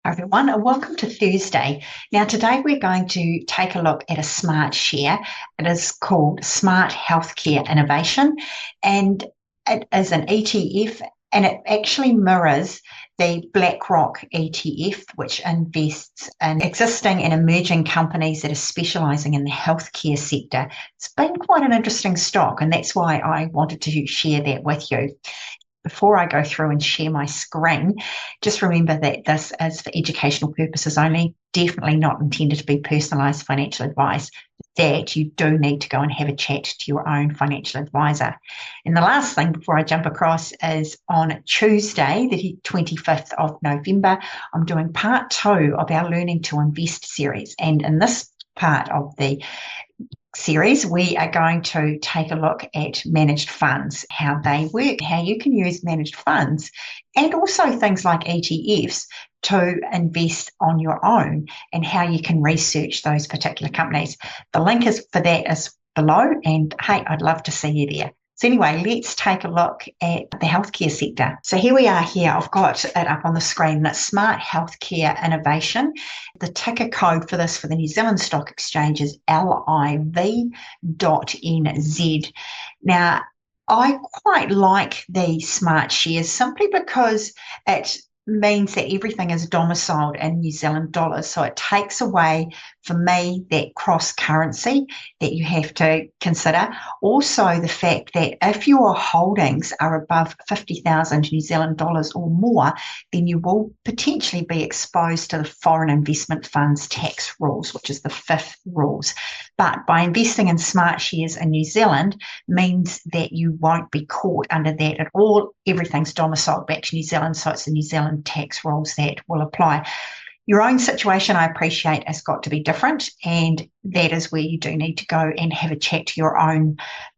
Hi everyone, and welcome to Thursday. Now today we're going to take a look at a smart share. It is called Smart Healthcare Innovation, and it is an ETF, and it actually mirrors the BlackRock ETF, which invests in existing and emerging companies that are specialising in the healthcare sector. It's been quite an interesting stock, and that's why I wanted to share that with you. Before I go through and share my screen, just remember that this is for educational purposes only, definitely not intended to be personalised financial advice, that you do need to go and have a chat to your own financial advisor. And the last thing before I jump across is on Tuesday, the 25th of November, I'm doing part 2 of our Learning to Invest series. And in this part of the series, we are going to take a look at managed funds, how they work, how you can use managed funds, and also things like ETFs to invest on your own and how you can research those particular companies. The link is for that is below, and hey, I'd love to see you there. So anyway, let's take a look at the healthcare sector. So here we are here. I've got it up on the screen. That's Smart Healthcare Innovation. The ticker code for this for the New Zealand Stock Exchange is LIV.NZ. Now, I quite like the smart shares simply because it means that everything is domiciled in New Zealand dollars. So it takes away, for me, that cross currency that you have to consider. Also, the fact that if your holdings are above 50,000 New Zealand dollars or more, then you will potentially be exposed to the foreign investment funds tax rules, which is the 5th rules. But by investing in smart shares in New Zealand means that you won't be caught under that at all. Everything's domiciled back to New Zealand, so it's the New Zealand tax rules that will apply. Your own situation, I appreciate, has got to be different, and that is where you do need to go and have a chat to your own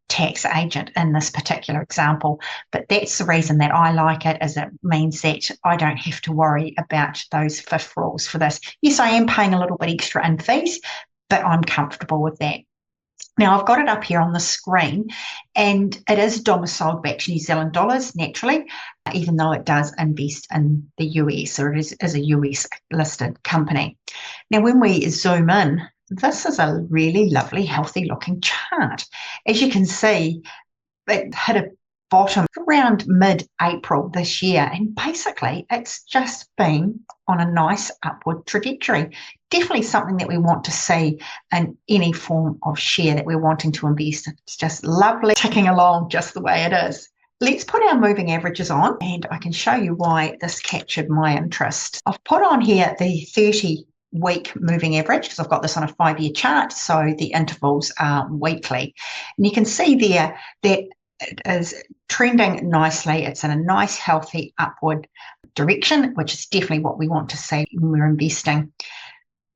tax agent in this particular example. But that's the reason that I like it, is it means that I don't have to worry about those 5th rules for this. Yes, I am paying a little bit extra in fees, but I'm comfortable with that. Now, I've got it up here on the screen, and it is domiciled back to New Zealand dollars, naturally, even though it does invest in the US, or it is a US listed company. Now, when we zoom in, this is a really lovely, healthy looking chart. As you can see, it hit a bottom around mid-April this year, and basically it's just been on a nice upward trajectory. Definitely something that we want to see in any form of share that we're wanting to invest in. It's just lovely, ticking along just the way it is. Let's put our moving averages on, and I can show you why this captured my interest. I've put on here the 30-week moving average because I've got this on a 5-year chart, so the intervals are weekly. And you can see there that it is trending nicely. It's in a nice, healthy upward direction, which is definitely what we want to see when we're investing.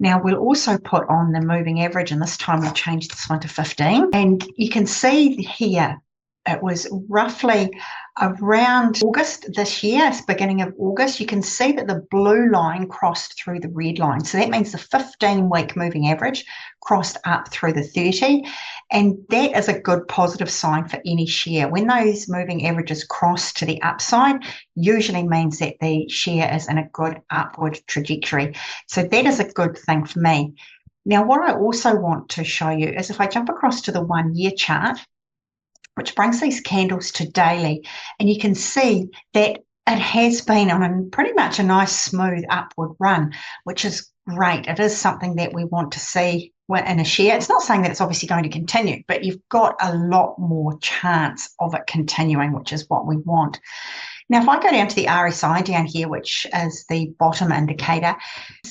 Now, we'll also put on the moving average, and this time we'll change this one to 15. And you can see here, it was roughly around August this year, beginning of August, you can see that the blue line crossed through the red line. So that means the 15-week moving average crossed up through the 30. And that is a good positive sign for any share. When those moving averages cross to the upside, usually means that the share is in a good upward trajectory. So that is a good thing for me. Now, what I also want to show you is if I jump across to the 1-year chart, which brings these candles to daily, and you can see that it has been on pretty much a nice smooth upward run, which is great. It is something that we want to see in a share. It's not saying that it's obviously going to continue, but you've got a lot more chance of it continuing, which is what we want. Now, if I go down to the RSI down here, which is the bottom indicator,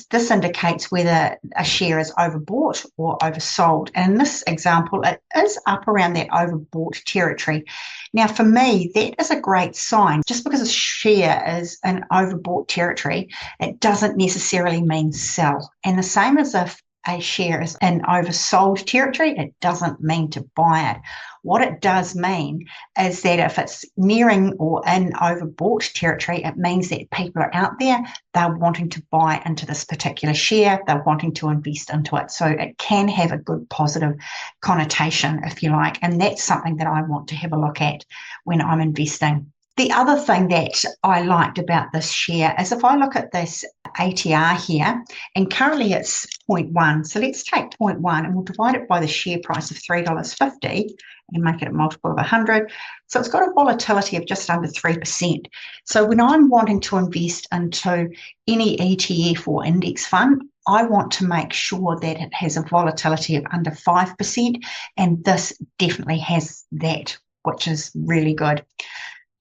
this indicates whether a share is overbought or oversold. And in this example, it is up around that overbought territory. Now, for me, that is a great sign. Just because a share is in overbought territory, it doesn't necessarily mean sell. And the same as if a share is in oversold territory, it doesn't mean to buy it. What it does mean is that if it's nearing or in overbought territory, it means that people are out there, they're wanting to buy into this particular share, they're wanting to invest into it. So it can have a good positive connotation, if you like, and that's something that I want to have a look at when I'm investing. The other thing that I liked about this share is if I look at this ATR here, and currently it's 0.1. So let's take 0.1 and we'll divide it by the share price of $3.50 and make it a multiple of 100. So it's got a volatility of just under 3%. So when I'm wanting to invest into any ETF or index fund, I want to make sure that it has a volatility of under 5%, and this definitely has that, which is really good.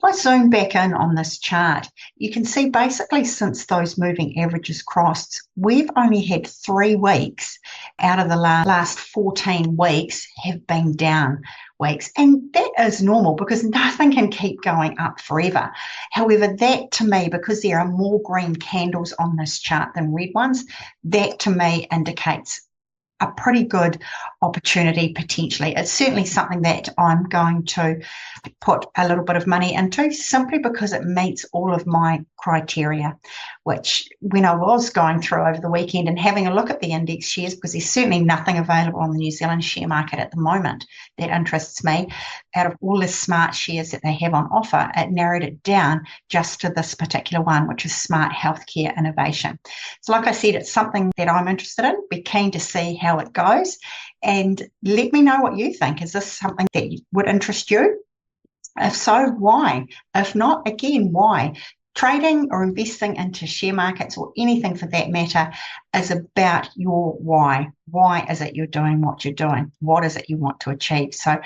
If I zoom back in on this chart, you can see basically since those moving averages crossed, we've only had 3 weeks out of the last 14 weeks have been down weeks. And that is normal because nothing can keep going up forever. However, that to me, because there are more green candles on this chart than red ones, that to me indicates a pretty good opportunity potentially. It's certainly something that I'm going to put a little bit of money into simply because it meets all of my criteria, which when I was going through over the weekend and having a look at the index shares, because there's certainly nothing available on the New Zealand share market at the moment that interests me, out of all the smart shares that they have on offer, it narrowed it down just to this particular one, which is Smartshares Healthcare Innovation. So like I said, it's something that I'm interested in. Be keen to see how it goes, and let me know what you think. Is this something that would interest you? If so, why? If not, again, why? Trading or investing into share markets or anything for that matter is about your why. Why is it you're doing what you're doing? What is it you want to achieve? So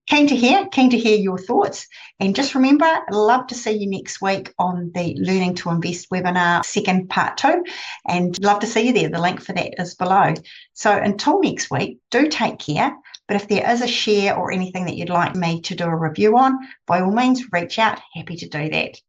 keen to hear your thoughts. And just remember, I'd love to see you next week on the Learning to Invest webinar, second part 2, and love to see you there. The link for that is below. So until next week, do take care. But if there is a share or anything that you'd like me to do a review on, by all means, reach out. Happy to do that.